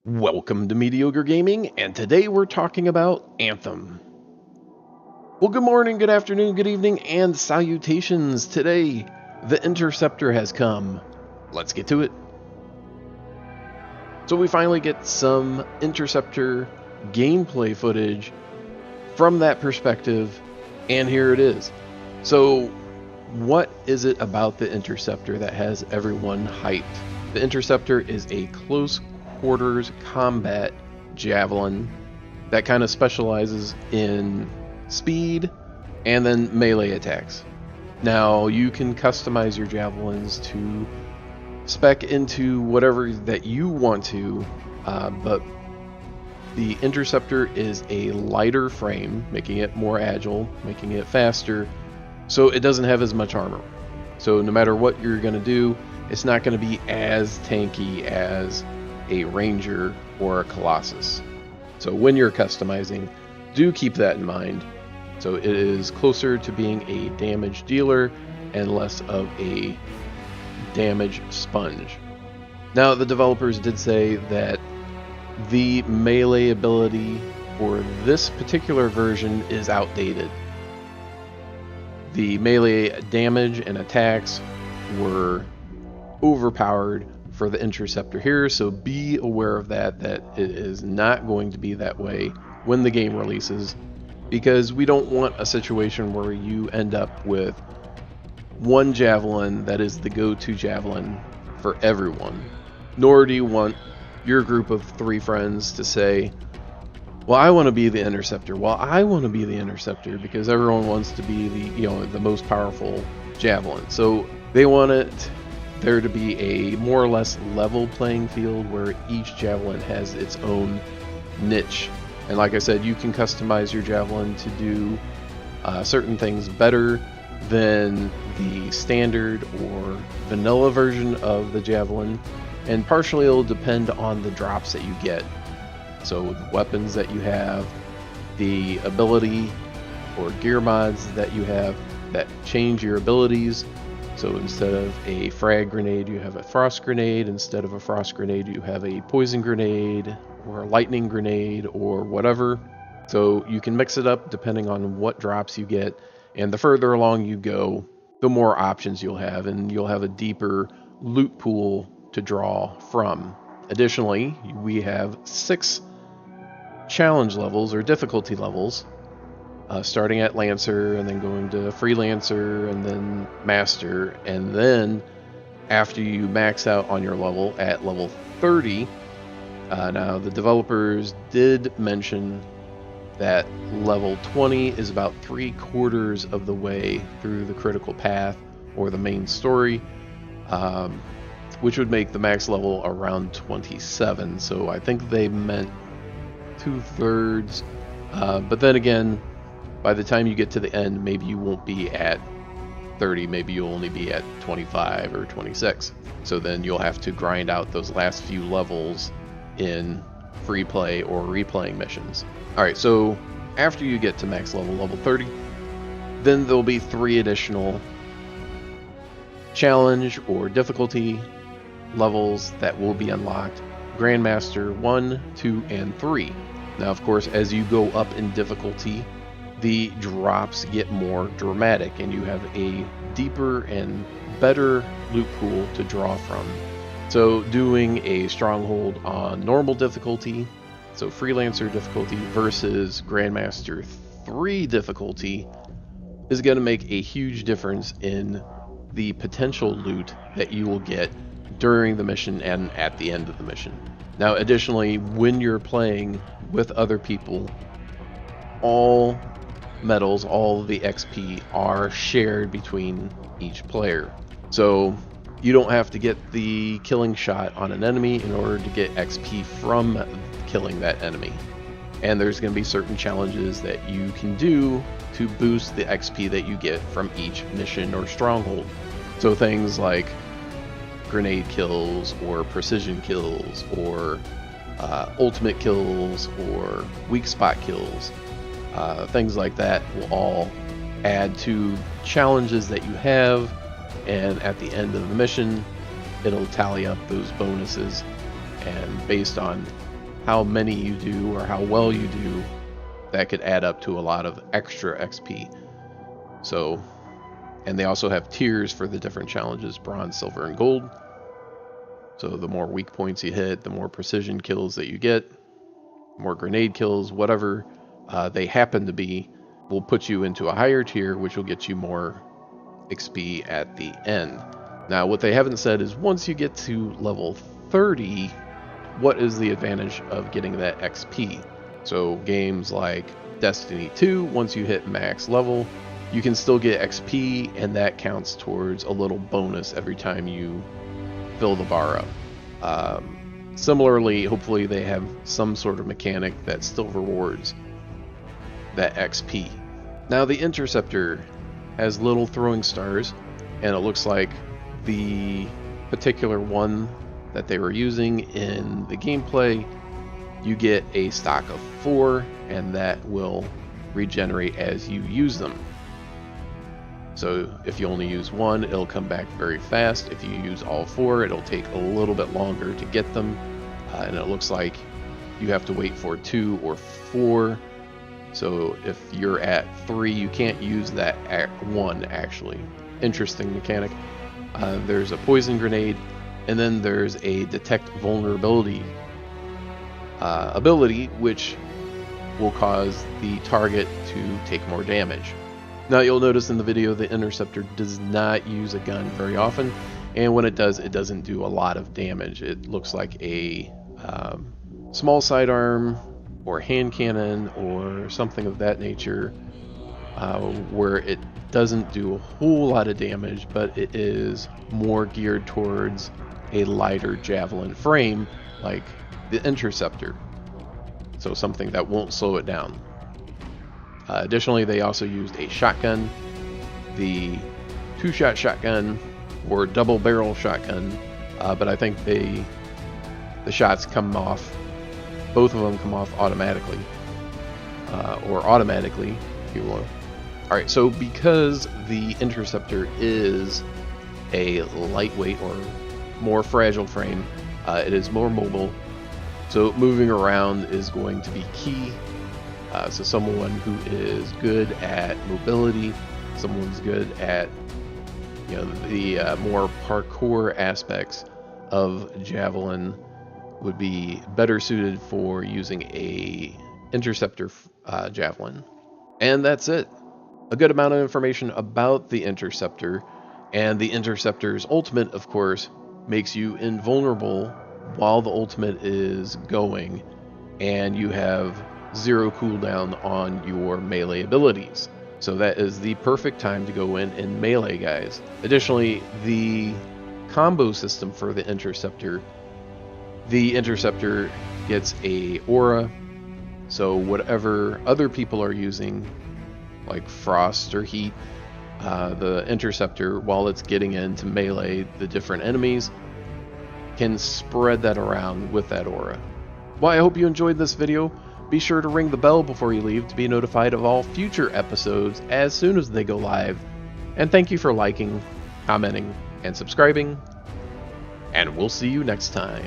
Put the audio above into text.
Welcome to Mediocre Gaming, and today we're talking about Anthem. Well, good morning, good afternoon, good evening, and salutations. Today, the Interceptor has come. Let's get to it. So we finally get some Interceptor gameplay footage from that perspective, and here it is. So, what is it about the Interceptor that has everyone hyped? The Interceptor is a close quarters combat javelin that kind of specializes in speed and then melee attacks. Now you can customize your javelins to spec into whatever that you want to, but the Interceptor is a lighter frame, making it more agile, making it faster, so it doesn't have as much armor. So no matter what you're going to do, it's not going to be as tanky as a Ranger or a Colossus. So when you're customizing, do keep that in mind. So it is closer to being a damage dealer and less of a damage sponge. Now, the developers did say that the melee ability for this particular version is outdated. The melee damage and attacks were overpowered for the Interceptor here, so be aware of that it is not going to be that way when the game releases, because we don't want a situation where you end up with one javelin that is the go-to javelin for everyone. Nor do you want your group of 3 friends to say, well, I want to be the Interceptor. Well, I want to be the Interceptor, because everyone wants to be the most powerful javelin. So they want there to be a more or less level playing field where each javelin has its own niche. And like I said, you can customize your javelin to do certain things better than the standard or vanilla version of the javelin, and partially it'll depend on the drops that you get. So the weapons that you have, the ability or gear mods that you have that change your abilities. So instead of a frag grenade, you have a frost grenade. Instead of a frost grenade, you have a poison grenade or a lightning grenade or whatever. So you can mix it up depending on what drops you get. And the further along you go, the more options you'll have, and you'll have a deeper loot pool to draw from. Additionally, we have 6 challenge levels or difficulty levels. Starting at Lancer and then going to Freelancer and then Master, and then after you max out on your level at level 30, now the developers did mention that level 20 is about 3/4 of the way through the critical path or the main story, which would make the max level around 27. So I think they meant 2/3, but then again, by the time you get to the end, maybe you won't be at 30, maybe you'll only be at 25 or 26. So then you'll have to grind out those last few levels in free play or replaying missions. Alright, so after you get to max level, level 30, then there'll be 3 additional challenge or difficulty levels that will be unlocked. Grandmaster 1, 2, and 3. Now, of course, as you go up in difficulty, the drops get more dramatic, and you have a deeper and better loot pool to draw from. So doing a Stronghold on normal difficulty, so Freelancer difficulty, versus Grandmaster 3 difficulty is going to make a huge difference in the potential loot that you will get during the mission and at the end of the mission. Now, additionally, when you're playing with other people, all medals, all the XP are shared between each player. So you don't have to get the killing shot on an enemy in order to get XP from killing that enemy. And there's going to be certain challenges that you can do to boost the XP that you get from each mission or stronghold. So things like grenade kills or precision kills or ultimate kills or weak spot kills. Things like that will all add to challenges that you have, and at the end of the mission it'll tally up those bonuses, and based on how many you do or how well you do, that could add up to a lot of extra XP. So, and they also have tiers for the different challenges: bronze, silver, and gold. So the more weak points you hit, the more precision kills that you get, more grenade kills, whatever they happen to be, will put you into a higher tier, which will get you more XP at the end. Now, what they haven't said is once you get to level 30, what is the advantage of getting that XP? So games like Destiny 2, once you hit max level, you can still get XP, and that counts towards a little bonus every time you fill the bar up. Similarly, hopefully they have some sort of mechanic that still rewards that XP. Now, the Interceptor has little throwing stars, and it looks like the particular one that they were using in the gameplay, you get a stock of 4, and that will regenerate as you use them. So if you only use 1, it'll come back very fast. If you use all 4, it'll take a little bit longer to get them. And it looks like you have to wait for 2 or 4. So if you're at 3, you can't use that at 1, actually. Interesting mechanic. There's a poison grenade, and then there's a detect vulnerability ability, which will cause the target to take more damage. Now, you'll notice in the video the Interceptor does not use a gun very often, and when it does, it doesn't do a lot of damage. It looks like a small sidearm or hand cannon or something of that nature, where it doesn't do a whole lot of damage, but it is more geared towards a lighter javelin frame like the Interceptor, so something that won't slow it down. Additionally, they also used a shotgun, the 2-shot shotgun or double barrel shotgun, but I think the shots come off, both of them come off automatically, or automatically, if you will. Alright, so because the Interceptor is a lightweight or more fragile frame, it is more mobile, so moving around is going to be key. So someone who is good at mobility, someone's good at the more parkour aspects of Javelin would be better suited for using a Interceptor Javelin. And that's it. A good amount of information about the Interceptor, and the Interceptor's ultimate, of course, makes you invulnerable while the ultimate is going, and you have 0 cooldown on your melee abilities. So that is the perfect time to go in and melee guys. Additionally, the combo system for the Interceptor gets a aura, so whatever other people are using, like frost or heat, the Interceptor, while it's getting into melee the different enemies, can spread that around with that aura. Well, I hope you enjoyed this video. Be sure to ring the bell before you leave to be notified of all future episodes as soon as they go live. And thank you for liking, commenting, and subscribing. And we'll see you next time.